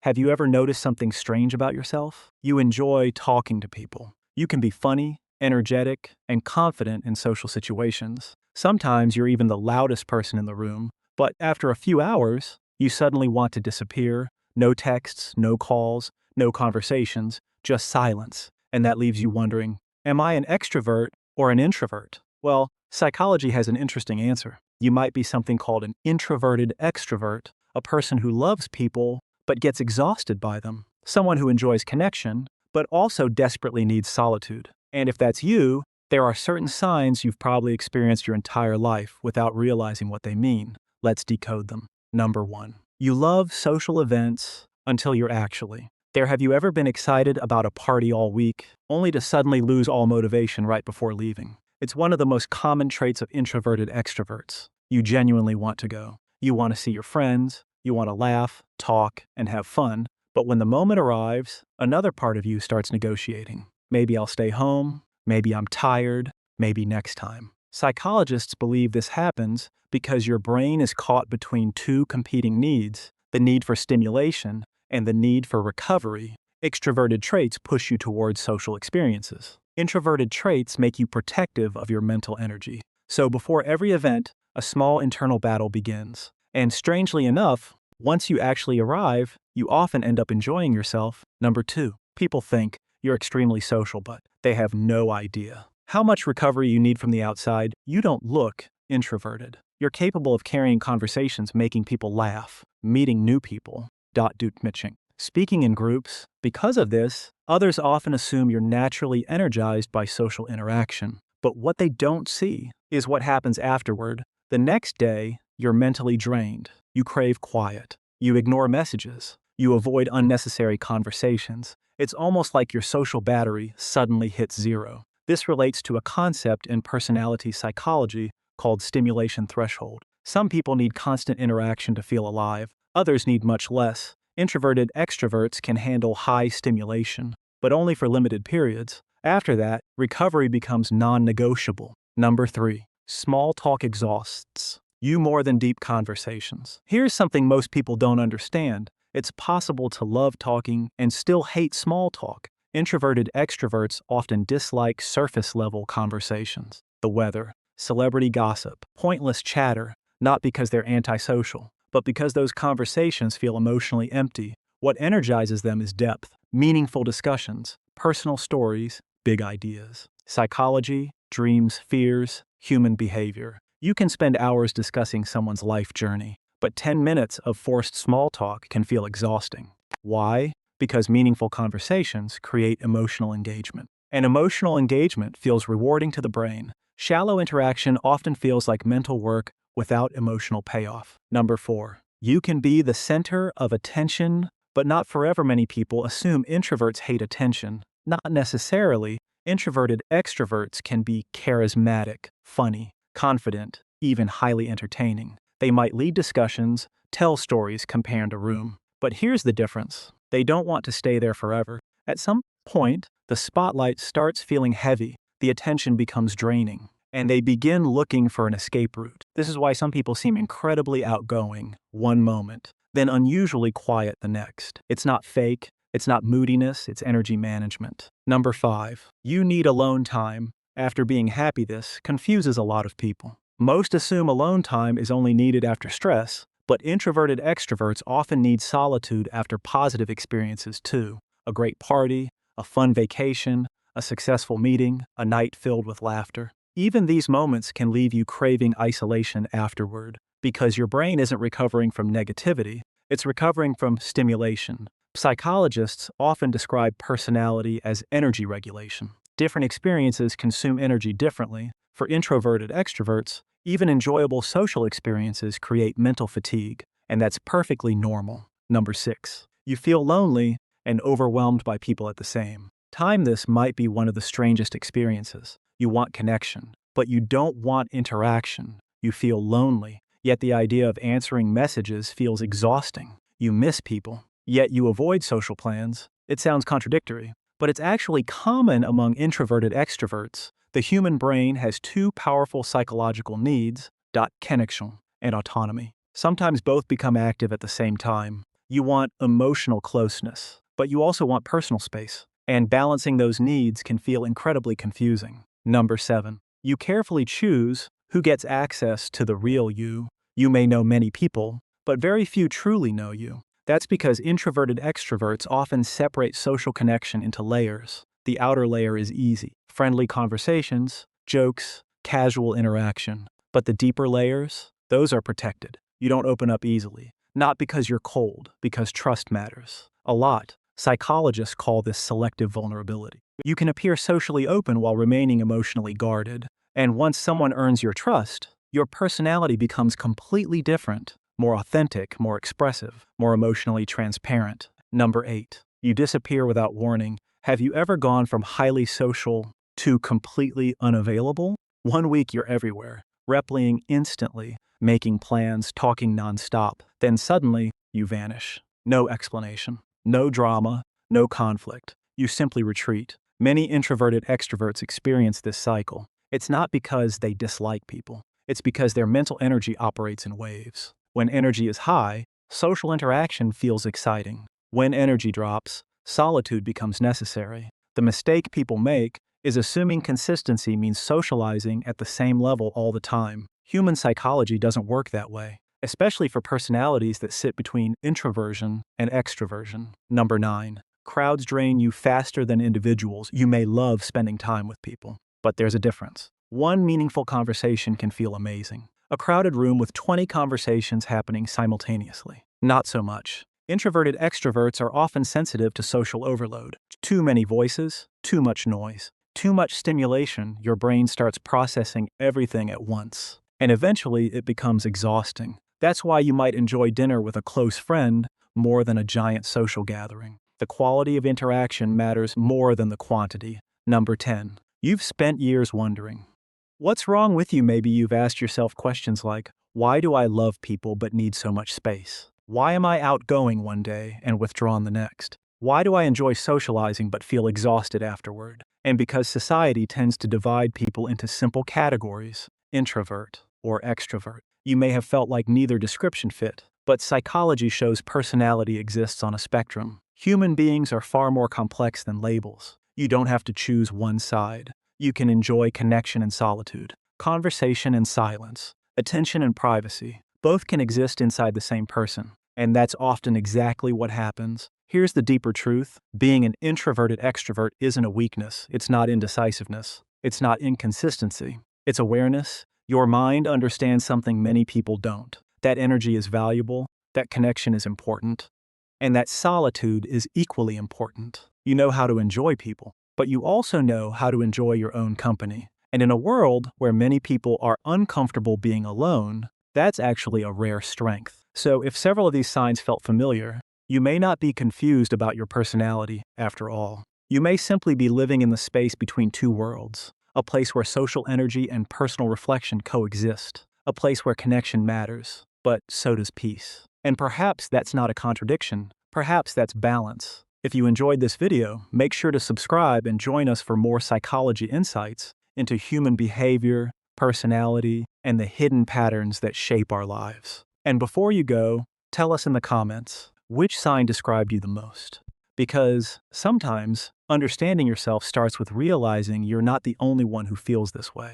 Have you ever noticed something strange about yourself? You enjoy talking to people. You can be funny, energetic, and confident in social situations. Sometimes you're even the loudest person in the room, but after a few hours, you suddenly want to disappear. No texts, no calls, no conversations, just silence. And that leaves you wondering, am I an extrovert or an introvert? Well, psychology has an interesting answer. You might be something called an introverted extrovert, a person who loves people but gets exhausted by them, someone who enjoys connection but also desperately needs solitude. And if that's you, there are certain signs you've probably experienced your entire life without realizing what they mean. Let's decode them. Number 1. You love social events until you're actually there. Have you ever been excited about a party all week, only to suddenly lose all motivation right before leaving? It's one of the most common traits of introverted extroverts. You genuinely want to go. You want to see your friends, you want to laugh, talk, and have fun, but when the moment arrives, another part of you starts negotiating. Maybe I'll stay home, maybe I'm tired, maybe next time. Psychologists believe this happens because your brain is caught between two competing needs, the need for stimulation and the need for recovery. Extroverted traits push you towards social experiences. Introverted traits make you protective of your mental energy. So before every event, a small internal battle begins. And strangely enough, once you actually arrive, you often end up enjoying yourself. Number 2, people think you're extremely social, but they have no idea how much recovery you need from the outside. You don't look introverted. You're capable of carrying conversations, making people laugh, meeting new people. Mitching. Speaking in groups. Because of this, others often assume you're naturally energized by social interaction. But what they don't see is what happens afterward. The next day, you're mentally drained. You crave quiet. You ignore messages. You avoid unnecessary conversations. It's almost like your social battery suddenly hits zero. This relates to a concept in personality psychology called stimulation threshold. Some people need constant interaction to feel alive. Others need much less. Introverted extroverts can handle high stimulation, but only for limited periods. After that, recovery becomes non-negotiable. Number 3. Small talk exhausts you more than deep conversations. Here's something most people don't understand. It's possible to love talking and still hate small talk. Introverted extroverts often dislike surface-level conversations. The weather, celebrity gossip, pointless chatter, not because they're antisocial, but because those conversations feel emotionally empty. What energizes them is depth, meaningful discussions, personal stories, big ideas. Psychology, dreams, fears, human behavior. You can spend hours discussing someone's life journey, but 10 minutes of forced small talk can feel exhausting. Why? Because meaningful conversations create emotional engagement. And emotional engagement feels rewarding to the brain. Shallow interaction often feels like mental work without emotional payoff. Number 4. You can be the center of attention, but not forever. Many people assume introverts hate attention. Not necessarily. Introverted extroverts can be charismatic, funny, confident, even highly entertaining. They might lead discussions, tell stories, command a room. But here's the difference. They don't want to stay there forever. At some point, the spotlight starts feeling heavy, the attention becomes draining, and they begin looking for an escape route. This is why some people seem incredibly outgoing one moment, then unusually quiet the next. It's not fake, it's not moodiness, it's energy management. Number 5. You need alone time. After being happy, this confuses a lot of people. Most assume alone time is only needed after stress, but introverted extroverts often need solitude after positive experiences too. A great party, a fun vacation, a successful meeting, a night filled with laughter. Even these moments can leave you craving isolation afterward, because your brain isn't recovering from negativity, it's recovering from stimulation. Psychologists often describe personality as energy regulation. Different experiences consume energy differently. For introverted extroverts, even enjoyable social experiences create mental fatigue, and that's perfectly normal. Number 6. You feel lonely and overwhelmed by people at the same time. This might be one of the strangest experiences. You want connection, but you don't want interaction. You feel lonely, yet the idea of answering messages feels exhausting. You miss people, yet you avoid social plans. It sounds contradictory, but it's actually common among introverted extroverts. The human brain has two powerful psychological needs, connection and autonomy. Sometimes both become active at the same time. You want emotional closeness, but you also want personal space. And balancing those needs can feel incredibly confusing. Number 7. You carefully choose who gets access to the real you. You may know many people, but very few truly know you. That's because introverted extroverts often separate social connection into layers. The outer layer is easy, friendly conversations, jokes, casual interaction. But the deeper layers, those are protected. You don't open up easily. Not because you're cold, because trust matters. A lot. Psychologists call this selective vulnerability. You can appear socially open while remaining emotionally guarded. And once someone earns your trust, your personality becomes completely different, more authentic, more expressive, more emotionally transparent. Number 8. You disappear without warning. Have you ever gone from highly social to completely unavailable? One week you're everywhere, replying instantly, making plans, talking nonstop. Then suddenly, you vanish. No explanation, no drama, no conflict. You simply retreat. Many introverted extroverts experience this cycle. It's not because they dislike people. It's because their mental energy operates in waves. When energy is high, social interaction feels exciting. When energy drops, solitude becomes necessary. The mistake people make is assuming consistency means socializing at the same level all the time. Human psychology doesn't work that way, especially for personalities that sit between introversion and extroversion. Number 9. Crowds drain you faster than individuals. You may love spending time with people, but there's a difference. One meaningful conversation can feel amazing. A crowded room with 20 conversations happening simultaneously. Not so much. Introverted extroverts are often sensitive to social overload. Too many voices, too much noise, too much stimulation, your brain starts processing everything at once. And eventually it becomes exhausting. That's why you might enjoy dinner with a close friend more than a giant social gathering. The quality of interaction matters more than the quantity. Number 10. You've spent years wondering, what's wrong with you? Maybe you've asked yourself questions like, why do I love people but need so much space? Why am I outgoing one day and withdrawn the next? Why do I enjoy socializing but feel exhausted afterward? And because society tends to divide people into simple categories, introvert or extrovert, you may have felt like neither description fit. But psychology shows personality exists on a spectrum. Human beings are far more complex than labels. You don't have to choose one side. You can enjoy connection and solitude, conversation and silence, attention and privacy. Both can exist inside the same person. And that's often exactly what happens. Here's the deeper truth. Being an introverted extrovert isn't a weakness. It's not indecisiveness. It's not inconsistency. It's awareness. Your mind understands something many people don't. That energy is valuable. That connection is important. And that solitude is equally important. You know how to enjoy people, but you also know how to enjoy your own company. And in a world where many people are uncomfortable being alone, that's actually a rare strength. So if several of these signs felt familiar, you may not be confused about your personality after all. You may simply be living in the space between two worlds, a place where social energy and personal reflection coexist, a place where connection matters, but so does peace. And perhaps that's not a contradiction, perhaps that's balance. If you enjoyed this video, make sure to subscribe and join us for more psychology insights into human behavior, personality, and the hidden patterns that shape our lives. And before you go, tell us in the comments, which sign described you the most? Because sometimes understanding yourself starts with realizing you're not the only one who feels this way.